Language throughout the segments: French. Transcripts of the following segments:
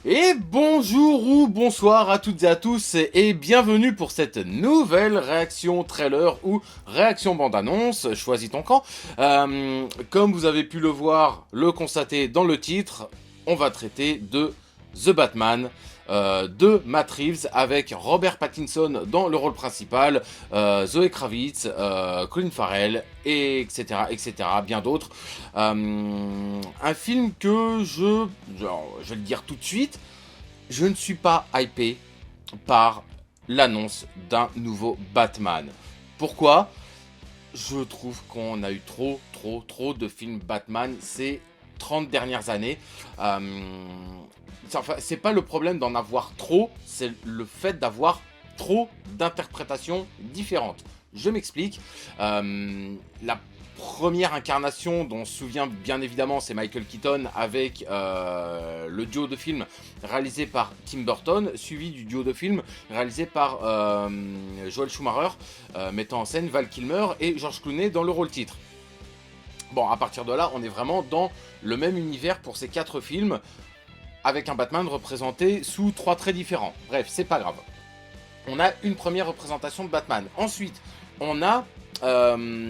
Et bonjour ou bonsoir à toutes et à tous et bienvenue pour cette nouvelle réaction trailer ou réaction bande-annonce, choisis ton camp. Comme vous avez pu le voir, le constater dans le titre, on va traiter de The Batman de Matt Reeves avec Robert Pattinson dans le rôle principal, Zoe Kravitz, Colin Farrell, et etc., bien d'autres. Un film que je vais le dire tout de suite, je ne suis pas hypé par l'annonce d'un nouveau Batman. Pourquoi ? Je trouve qu'on a eu trop de films Batman ces 30 dernières années. Enfin, c'est pas le problème d'en avoir trop, c'est le fait d'avoir trop d'interprétations différentes. Je m'explique. La première incarnation dont on se souvient bien évidemment, c'est Michael Keaton avec le duo de films réalisé par Tim Burton, suivi du duo de films réalisé par Joel Schumacher, mettant en scène Val Kilmer et George Clooney dans le rôle titre. Bon, à partir de là, on est vraiment dans le même univers pour ces 4 films, avec un Batman représenté sous 3 traits différents. Bref, c'est pas grave. On a une première représentation de Batman. Ensuite, on a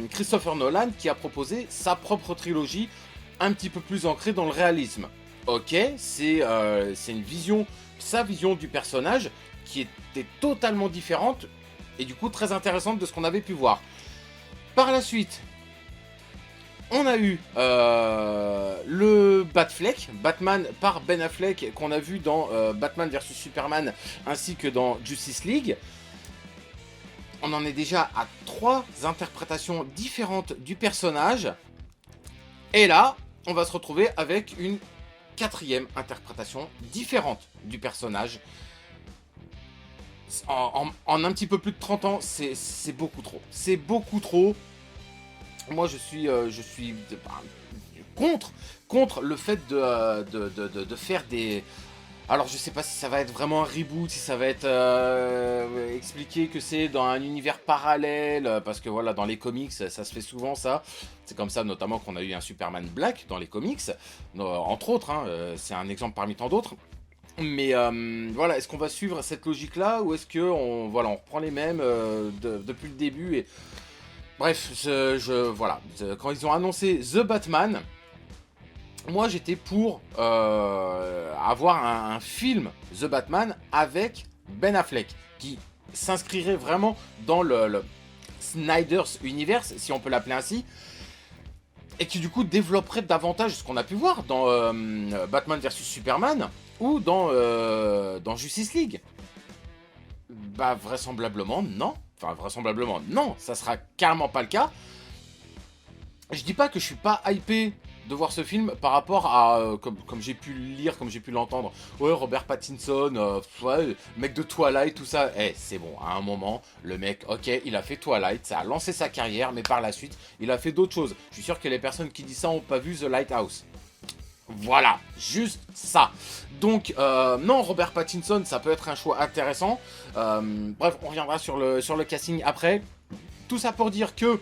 Christopher Nolan qui a proposé sa propre trilogie, un petit peu plus ancrée dans le réalisme. Ok, c'est une vision, sa vision du personnage qui était totalement différente et du coup très intéressante de ce qu'on avait pu voir. Par la suite, on a eu le Batfleck, Batman par Ben Affleck, qu'on a vu dans Batman vs Superman, ainsi que dans Justice League. On en est déjà à 3 interprétations différentes du personnage. Et là, on va se retrouver avec une 4e interprétation différente du personnage. En un petit peu plus de 30 ans, c'est beaucoup trop. C'est beaucoup trop. Moi, je suis contre le fait de faire des... Alors, je sais pas si ça va être vraiment un reboot, si ça va être expliqué que c'est dans un univers parallèle, parce que voilà, dans les comics, ça se fait souvent, ça. C'est comme ça, notamment, qu'on a eu un Superman Black dans les comics, entre autres, hein, c'est un exemple parmi tant d'autres. Mais voilà, est-ce qu'on va suivre cette logique-là, ou est-ce qu'on on reprend les mêmes depuis le début et... Bref, voilà, quand ils ont annoncé The Batman, moi j'étais pour avoir un film The Batman avec Ben Affleck, qui s'inscrirait vraiment dans le Snyder's Universe, si on peut l'appeler ainsi, et qui du coup développerait davantage ce qu'on a pu voir dans Batman vs Superman ou dans Justice League. Bah vraisemblablement non. Enfin, vraisemblablement, non, ça sera carrément pas le cas. Je dis pas que je suis pas hypé de voir ce film par rapport à, comme j'ai pu le lire, comme j'ai pu l'entendre. Ouais, Robert Pattinson, ouais, mec de Twilight, tout ça. C'est bon, à un moment, le mec, ok, il a fait Twilight, ça a lancé sa carrière, mais par la suite, il a fait d'autres choses. Je suis sûr que les personnes qui disent ça ont pas vu The Lighthouse. Voilà, juste ça. Donc, non, Robert Pattinson, ça peut être un choix intéressant. Bref, on reviendra sur le casting après. Tout ça pour dire que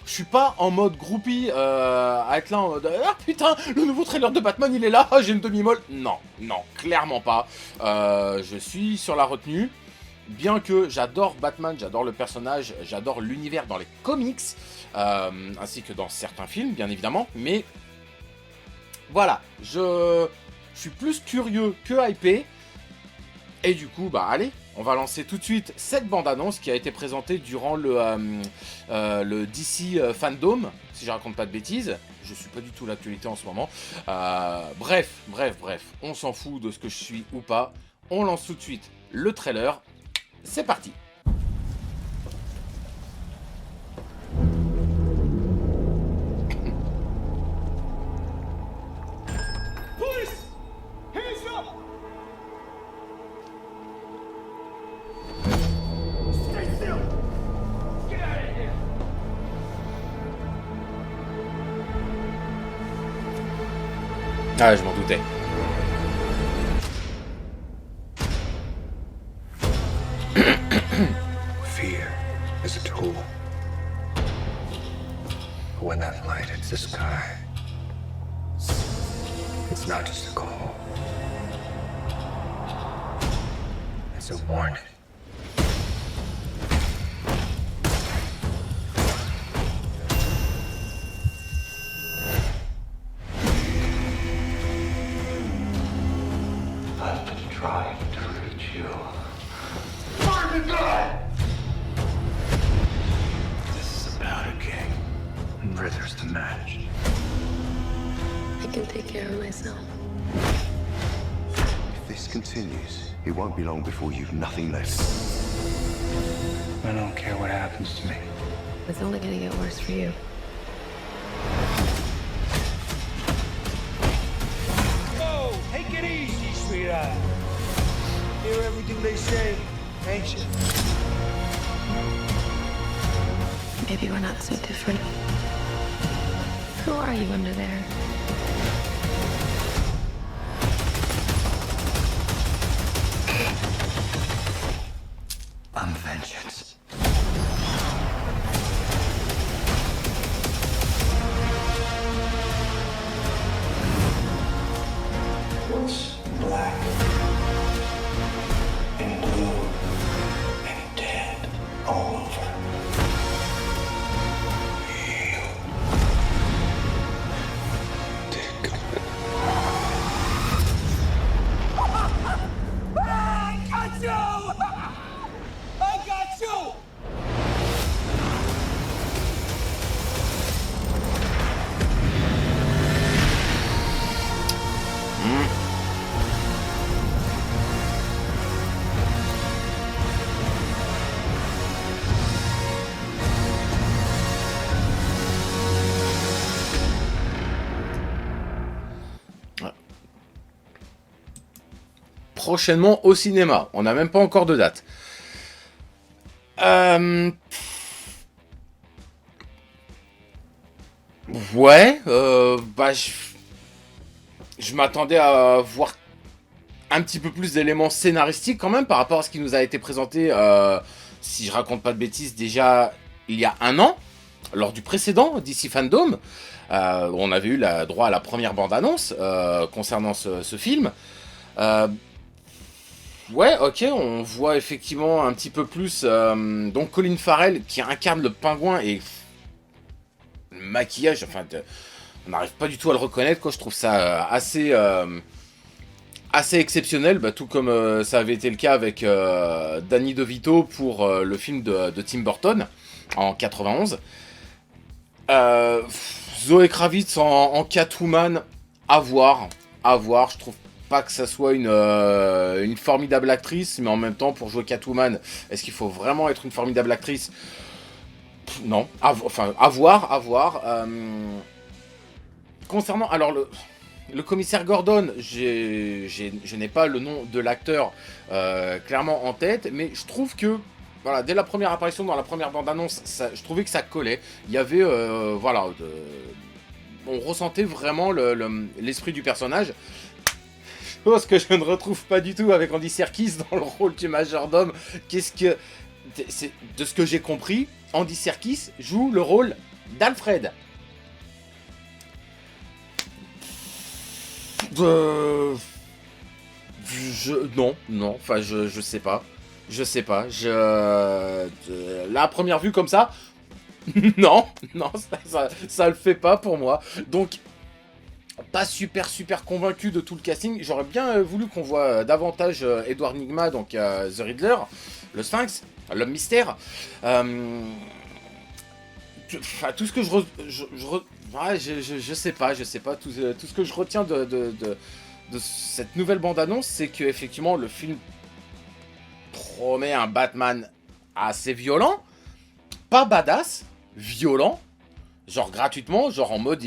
je suis pas en mode groupie à être là en mode ah putain, le nouveau trailer de Batman il est là, j'ai une demi-molle. Non, clairement pas. Je suis sur la retenue. Bien que j'adore Batman, j'adore le personnage, j'adore l'univers dans les comics, ainsi que dans certains films, bien évidemment, mais voilà, je suis plus curieux que hypé. Et du coup, bah allez, on va lancer tout de suite cette bande-annonce qui a été présentée durant le DC Fandom, si je raconte pas de bêtises. Je suis pas du tout l'actualité en ce moment. Bref, on s'en fout de ce que je suis ou pas. On lance tout de suite le trailer. C'est parti. Ah, je m'en doutais. Fear is a tool. But when that light hits the sky, it's not just a call. It's a warning. I've been trying to reach you. Find the guy! This is about a king, and Rither's the match. I can take care of myself. If this continues, it won't be long before you've nothing left. I don't care what happens to me. It's only gonna get worse for you. Whoa, take it easy, sweetheart. Hear everything they say, ain't you? Maybe we're not so different. Who are you under there? I'm vengeance. What's black and blue and dead all over? You. Dick. I got you! I got you! Prochainement au cinéma. On n'a même pas encore de date. Ouais, je m'attendais à voir un petit peu plus d'éléments scénaristiques quand même par rapport à ce qui nous a été présenté, si je raconte pas de bêtises, déjà il y a un an, lors du précédent DC Fandom. On avait eu droit à la première bande-annonce concernant ce film. Ouais, ok, on voit effectivement un petit peu plus donc Colin Farrell qui incarne le pingouin et le maquillage, enfin, on n'arrive pas du tout à le reconnaître, quoi. Je trouve ça assez exceptionnel, tout comme ça avait été le cas avec Danny DeVito pour le film de Tim Burton en 91. Zoé Kravitz en Catwoman, à voir, je trouve pas que ça soit une formidable actrice, mais en même temps, pour jouer Catwoman, est-ce qu'il faut vraiment être une formidable actrice ? Non, à voir. Concernant, alors le commissaire Gordon, je n'ai pas le nom de l'acteur clairement en tête, mais je trouve que, voilà, dès la première apparition dans la première bande-annonce, je trouvais que ça collait. Il y avait, on ressentait vraiment l'esprit du personnage. Chose que je ne retrouve pas du tout avec Andy Serkis dans le rôle du majordome. De ce que j'ai compris, Andy Serkis joue le rôle d'Alfred. Non, enfin je sais pas. La première vue comme ça, non, ça le fait pas pour moi. Donc pas super convaincu de tout le casting. J'aurais bien voulu qu'on voit davantage Edward Nygma, donc The Riddler, le Sphinx, l'homme mystère. Tout ce que je sais pas tout ce que je retiens de cette nouvelle bande-annonce, c'est que effectivement le film promet un Batman assez violent, pas badass, violent, genre gratuitement, genre en mode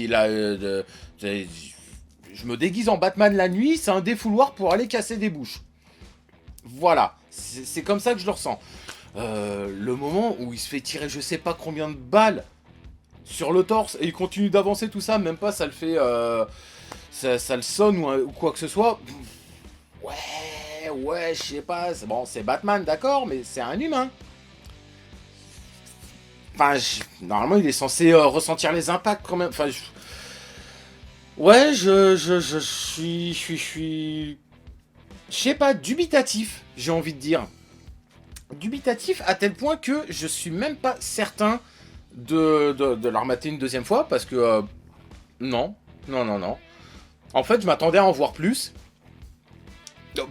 je me déguise en Batman la nuit, c'est un défouloir pour aller casser des bouches. Voilà, c'est comme ça que je le ressens. Le moment où il se fait tirer je sais pas combien de balles sur le torse et il continue d'avancer tout ça, même pas ça le fait, ça le sonne ou quoi que ce soit. Ouais, je sais pas, c'est Batman, d'accord, mais c'est un humain. Enfin, normalement il est censé ressentir les impacts quand même. Enfin, je suis je sais pas, dubitatif, j'ai envie de dire. Dubitatif à tel point que je suis même pas certain de la remater une deuxième fois, parce que non. En fait, je m'attendais à en voir plus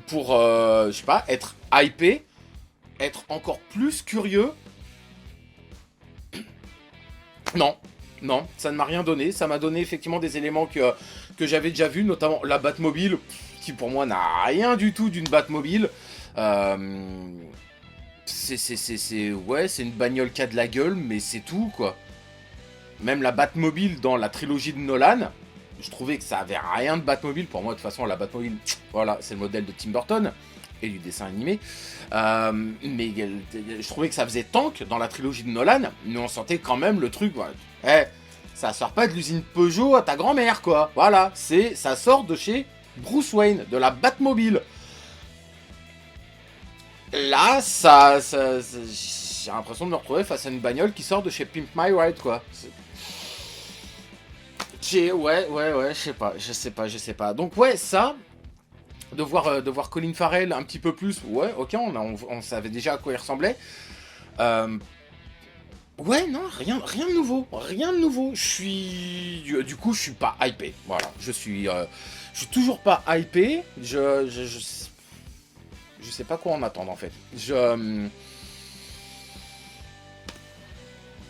pour, je sais pas, être hypé, être encore plus curieux. Non, ça ne m'a rien donné. Ça m'a donné effectivement des éléments que j'avais déjà vus, notamment la Batmobile, qui pour moi n'a rien du tout d'une Batmobile. C'est une bagnole qui a de la gueule, mais c'est tout, quoi. Même la Batmobile dans la trilogie de Nolan, je trouvais que ça avait rien de Batmobile. Pour moi, de toute façon, la Batmobile, voilà, c'est le modèle de Tim Burton et du dessin animé. Mais je trouvais que ça faisait tank dans la trilogie de Nolan, mais on sentait quand même le truc. Ouais. Ça sort pas de l'usine Peugeot à ta grand-mère, quoi. Voilà, ça sort de chez Bruce Wayne, de la Batmobile. Là, j'ai l'impression de me retrouver face à une bagnole qui sort de chez Pimp My Ride, quoi. Ouais, je sais pas. Donc ouais, ça, de voir Colin Farrell un petit peu plus, ouais, ok, on savait déjà à quoi il ressemblait. Ouais, non, rien de nouveau. Du coup, je suis pas hypé. Voilà, je suis toujours pas hypé. Je sais pas quoi en attendre, en fait.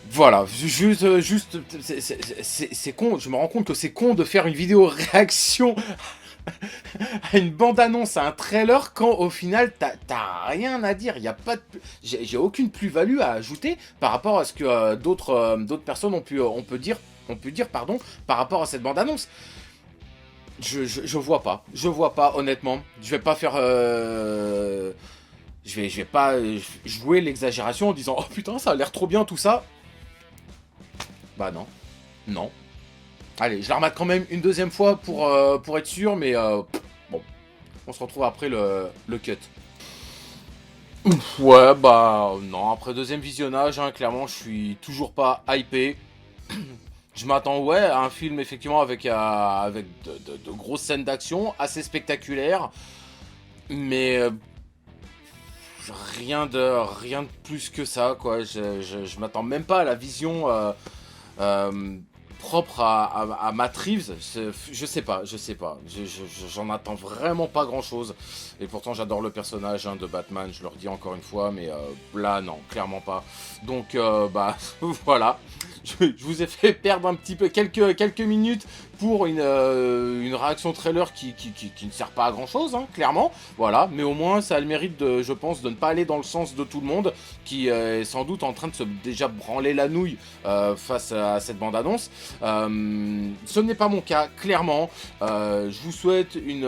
Voilà, juste, c'est con, je me rends compte que c'est con de faire une vidéo réaction à une bande-annonce, à un trailer, quand au final, t'as rien à dire, y a pas de... J'ai aucune plus-value à ajouter par rapport à ce que d'autres personnes ont pu dire, par rapport à cette bande-annonce. Je vois pas, honnêtement. Je vais pas faire... Je vais pas jouer l'exagération en disant « Oh putain, ça a l'air trop bien tout ça !» Bah non. Allez, je la remate quand même une deuxième fois pour être sûr, mais bon, on se retrouve après le cut. Ouais, bah non, après deuxième visionnage, hein, clairement, je suis toujours pas hypé. Je m'attends, ouais, à un film, effectivement, avec de grosses scènes d'action, assez spectaculaires, mais rien de plus que ça, quoi. Je m'attends même pas à la vision propre à Matt Reeves. Je sais pas. J'en attends vraiment pas grand chose. Et pourtant, j'adore le personnage de Batman, je le redis encore une fois, mais là, non, clairement pas. Donc, bah, voilà. Je vous ai fait perdre un petit peu quelques minutes pour une réaction trailer qui ne sert pas à grand chose, hein, clairement. Voilà, mais au moins ça a le mérite, je pense, de ne pas aller dans le sens de tout le monde, qui est sans doute en train de se déjà branler la nouille face à cette bande-annonce. Ce n'est pas mon cas, clairement. Je vous souhaite une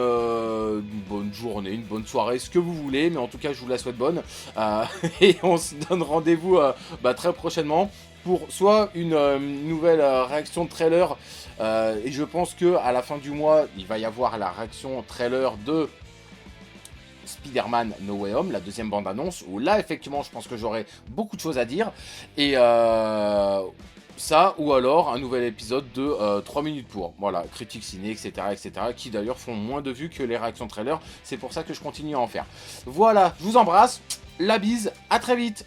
bonne journée, une bonne soirée, ce que vous voulez, mais en tout cas je vous la souhaite bonne. Et on se donne rendez-vous très prochainement pour soit une nouvelle réaction de trailer, et je pense que à la fin du mois, il va y avoir la réaction trailer de Spider-Man No Way Home, la deuxième bande-annonce, où là, effectivement, je pense que j'aurai beaucoup de choses à dire, et ça, ou alors un nouvel épisode de 3 minutes pour, voilà, critique ciné, etc., qui d'ailleurs font moins de vues que les réactions trailer, c'est pour ça que je continue à en faire. Voilà, je vous embrasse, la bise, à très vite.